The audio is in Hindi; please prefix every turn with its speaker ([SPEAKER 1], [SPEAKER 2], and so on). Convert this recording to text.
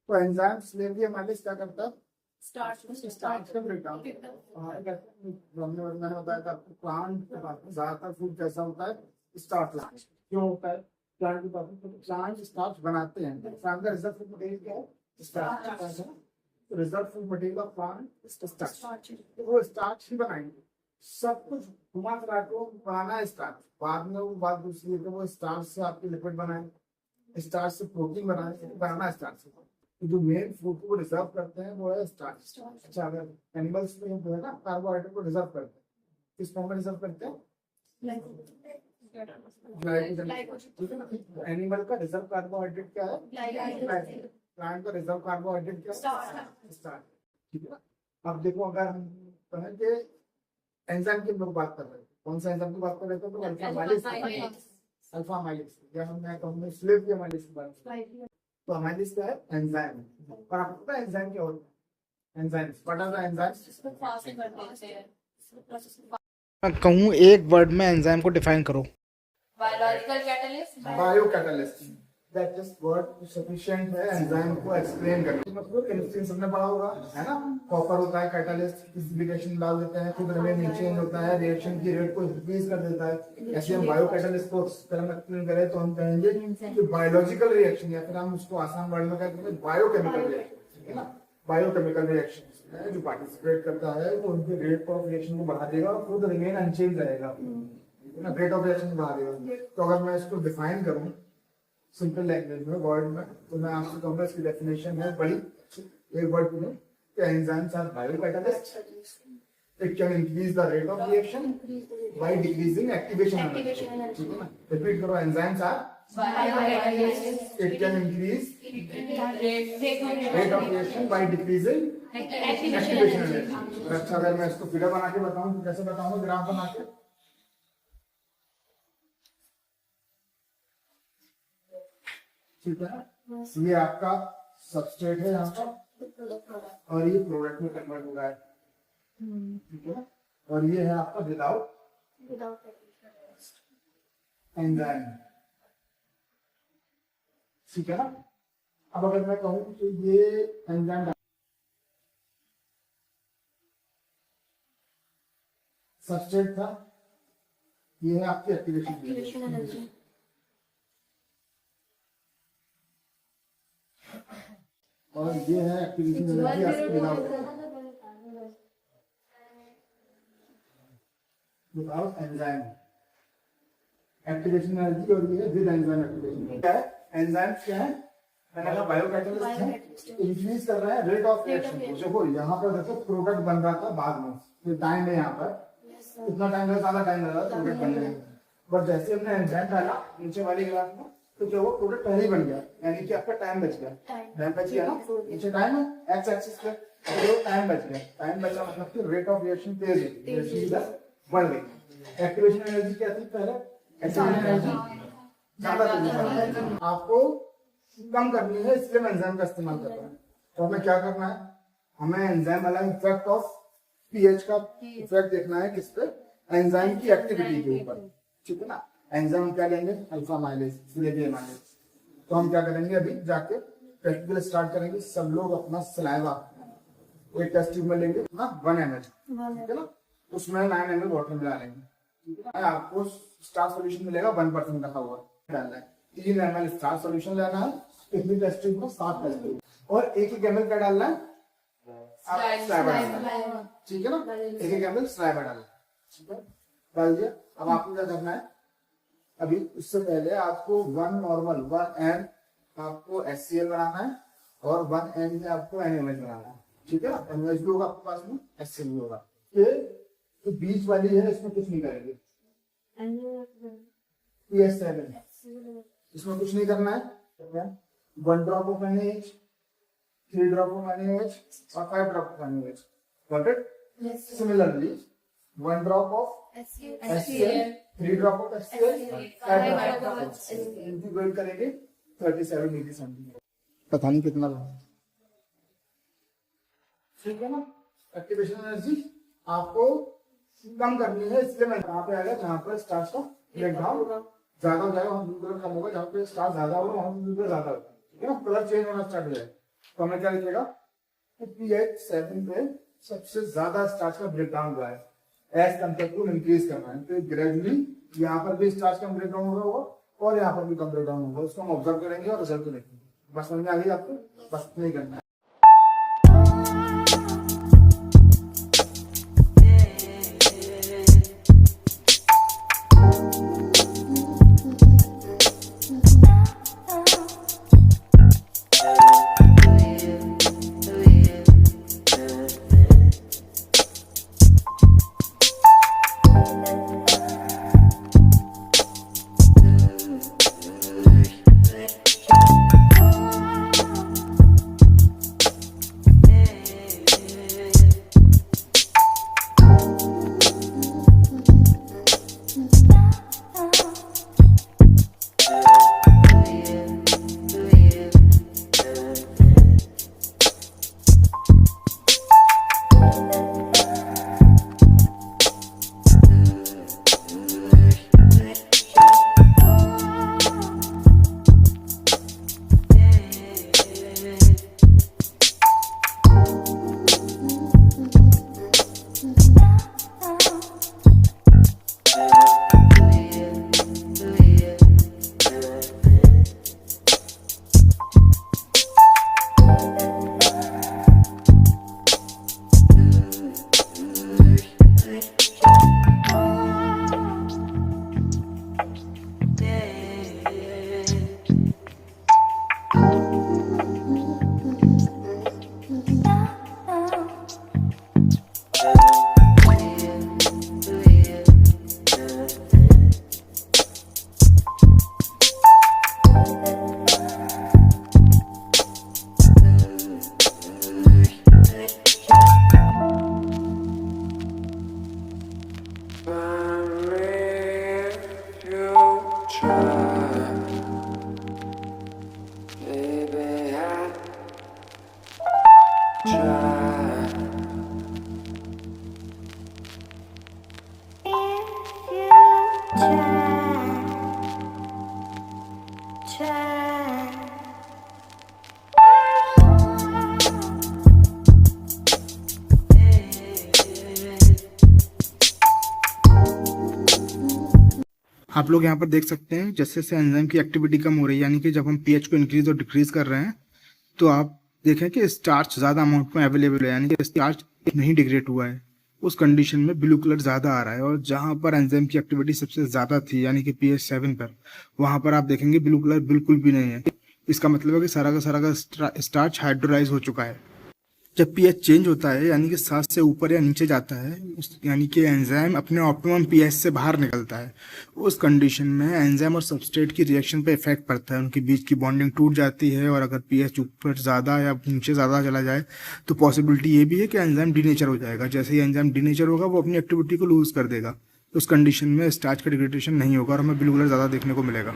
[SPEAKER 1] तो एंजाइम स्लेवरी हमारे क्या करता है,
[SPEAKER 2] स्टार्ट
[SPEAKER 1] का ब्रेकडाउन। हमने वरना बताया था आपको प्लांट ज्यादातर फूड कैसा होता है, स्टार्च। क्यों होता है प्लांट की बात, प्लांट स्टार्च बनाते हैं। प्लांट का रिजर्व फूड मटेरियल क्या है, starch. Reserve food material of plant starch, तो वो स्टार्च ही बनाएंगे सब कुछ। घुमा फिरा को बनाना है स्टार्च, बाद में वो बात दूसरी है कि वो स्टार्च से आपके लिपिड बनाए, स्टार्च से प्रोटीन बनाए, बनाना है स्टार्च से। तो जो मेन फूड को रिजर्व करते हैं वो है स्टार्च। अच्छा, अगर एनिमल्स में जो है ना कार्बोहाइड्रेट को रिजर्व करते हैं, किस फॉर्म में रिजर्व करते हैं, एनिमल का रिजर्व कार्बोहाइड्रेट क्या है, प्लांट का रिजर्व कार्बोहाइड्रेट क्या है, स्टार्च। ठीक है ना। अब देखो अगर हम कहें कि एंजाइम की हम लोग बात कर रहे हैं, कौन सा एंजाइम की बात कर रहे थे, तो अल्फा माइलेज, अल्फा माइलेज, या मैं कहूँ स्लेव की माइलेज की बात। तो हमारे क्या है एंजाइम, और आपको पता है एंजाइम क्या होता है, enzyme what are the enzymes. मैं कहूँ एक वर्ड में एंजाइम को डिफाइन करो,
[SPEAKER 2] biological catalyst,
[SPEAKER 1] biocatalyst. That just word sufficient है एंजाइम को एक्सप्लेन करने के। मतलब केमिस्ट्री सबने पढ़ा होगा, है ना। कॉपर होता है कैटलिस्ट, प्रेसिपिटेशन डाल देते हैं, फिर रिमेनिंग चेंज होता है, रिएक्शन की रेट को इंक्रीज कर देता है। ऐसे हम बायो कैटलिस्ट को एक्सप्लेन करें तो हम कहेंगे कि बायोलॉजिकल रिएक्शन, या फिर हम उसको आसान वर्ड में कहते हैं बायोकेमिकल रिएक्शन, है ना। बायोकेमिकल रिएक्शन जो पार्टिसिपेट करता है वो उनके रेट ऑफ रिएक्शन को बढ़ा देगा और खुद रिमेन अनचेंज रहेगा, रेट ऑफ रिएक्शन बढ़ा देगा। तो अगर मैं इसको डिफाइन करूं सिंपल लैंग्वेज में, वर्ड में, तो मैं आपको कहूंगा इसकी डेफिनेशन है बड़ी एक वर्ड में, enzymes are biocatalyst. It can increase the rate of reaction by decreasing activation energy. ठीक है ना, रिपीट करो, enzymes are
[SPEAKER 2] biocatalyst,
[SPEAKER 1] it can increase rate of reaction by decreasing activation energy. अच्छा, अगर मैं इसको फिगर बना के बताऊं तो कैसे बताऊंगा, ग्राफ बना के। ठीक है, ये आपका सबस्ट्रेट है यहाँ पर, और ये प्रोडक्ट में कन्वर्ट हो रहा है। ठीक है, और ये है आपका विदाउट एंजाइम। ठीक है ना। अब अगर मैं कहूँ तो ये एंजाइम सबस्ट्रेट था, ये है आपकी एक्टिवेशन एनर्जी, और ये है एक्टिवेशन एनर्जी आपकी विदाउट एंजाइम एक्टिवेशन एनर्जी, और ये विद एंजाइम एक्टिवेशन। क्या है एंजाइम्स, क्या है, मैंने कहा बायोकैटालिस्ट है, इंक्रीज कर रहा है रेट ऑफ रिएक्शन। देखो यहाँ पर देखो प्रोडक्ट बन रहा था बाद में, ये टाइम है यहाँ पर, इतना टाइम लगा, ज्यादा टाइम लगा प्रोडक्ट बनने में, बट जैसे हमने एंजाइम डाला नीचे वाली ग्राफ में, तो जो वो प्रोडक्ट पहले ही बन गया, यानी कि आपका टाइम बच गया। टाइम बच गया ना, नीचे टाइम है एक्स एक्सिस पे, तो टाइम बच गया। टाइम बचा मतलब कि रेट ऑफ रिएक्शन तेज बढ़ गई। एक्टिवेशन एनर्जी क्या थी पहले, एक्टिवेशन एनर्जी ज्यादा थी, आपको कम करनी है, इसलिए एंजाइम का इस्तेमाल कर रहा है। तो हमें क्या करना है, हमें एंजाइम वाला इफेक्ट ऑफ पीएच का इफेक्ट देखना है किस पे, एंजाइम की एक्टिविटी के ऊपर। ठीक है ना, एंजाइम क्या लेंगे, अल्फा माइलेज, माइलेज। तो हम क्या करेंगे, अभी जाके प्रैक्टिकल स्टार्ट करेंगे। सब लोग अपना सलाइवा एक टेस्ट ट्यूब में लेंगे ना, 1 ml, ठीक है ना, उसमें 9 ml वाटर मिला लेंगे। ठीक है, आपको स्टार सॉल्यूशन मिलेगा 1% रखा हुआ डालना है। 3 ml स्टार सॉल्यूशन लेना है, इतनी टेस्ट ट्यूब को 7 टेस्ट ट्यूब, और एक ml का डालना है स्लाइवा। ठीक है ना, एक ml स्लाइवा डालना। ठीक है, डाल दिया। अब आपको क्या करना है, अभी उससे पहले आपको 1 नॉर्मल 1 एन आपको HCl बनाना है, और 1 एन में आपको NaOH बनाना है। ठीक है ना, NaOH भी होगा आपके पास में, HCl भी होगा। ये जो बीच वाली है इसमें कुछ नहीं करेंगे, PS7 इसमें कुछ नहीं करना है। 1 drop of NaOH, 3 drop of NaOH, और 5 drop of NaOH। Got it? Similarly 1 drop of HCl, 3 drop of HCl, 5 drop of HCl, इनकी वेट करेंगे 37 डिग्री सेंटीग्रेड। पता नहीं कितना लगा। ठीक है ना, एक्टिवेशन एनर्जी आपको कम करनी है, इसलिए मैं यहाँ पे आएगा जहाँ पर स्टार्च का ब्रेकडाउन ज्यादा हो जाएगा, वहाँ कम होगा, जहाँ पे स्टार्च ज्यादा होगा वहाँ ज्यादा होगा। ठीक है ना, कलर चेंज होना स्टार्ट हो जाएगा। तो हमें क्या लिखेगा pH 7 पे सबसे ज्यादा स्टार्च का ब्रेकडाउन हुआ है एज कम्पेयर टू इंक्रीज करना है, तो ग्रेजुअली यहाँ पर भी स्टार्च का ब्रेकडाउन होगा और यहाँ पर भी कम ब्रेकडाउन होगा, उसको हम ऑब्जर्व करेंगे और रिजल्ट देखेंगे। बस समझ में आ गई आपको, बस नहीं करना है। आप लोग यहाँ पर देख सकते हैं जैसे जैसे एंजाइम की एक्टिविटी कम हो रही है, यानी कि जब हम पीएच को इंक्रीज और डिक्रीज कर रहे हैं, तो आप देखें कि स्टार्च ज़्यादा अमाउंट में अवेलेबल है, यानी कि स्टार्च नहीं डिग्रेड हुआ है। उस कंडीशन में ब्लू कलर ज़्यादा आ रहा है, और जहाँ पर एंजाइम की एक्टिविटी सबसे ज़्यादा थी यानी कि pH 7 पर, वहाँ पर आप देखेंगे ब्लू कलर बिल्कुल भी नहीं है। इसका मतलब है कि सारा का स्टार्च हाइड्रोलाइज हो चुका है। जब pH चेंज होता है यानी कि 7 से ऊपर या नीचे जाता है, यानी कि एंजाइम अपने ऑप्टिमम pH से बाहर निकलता है। उस कंडीशन में एंजाइम और सबस्ट्रेट की रिएक्शन पे इफेक्ट पड़ता है, उनके बीच की बॉन्डिंग टूट जाती है, और अगर pH ऊपर ज़्यादा या नीचे ज़्यादा चला जाए तो पॉसिबिलिटी ये भी है कि एंजाइम डीनेचर हो जाएगा। जैसे ही एंजाइम डीनेचर होगा वो अपनी एक्टिविटी को लूज़ कर देगा। उस कंडीशन में स्टार्च का डिग्रेडेशन नहीं होगा और हमें ब्लू कलर ज़्यादा देखने को मिलेगा।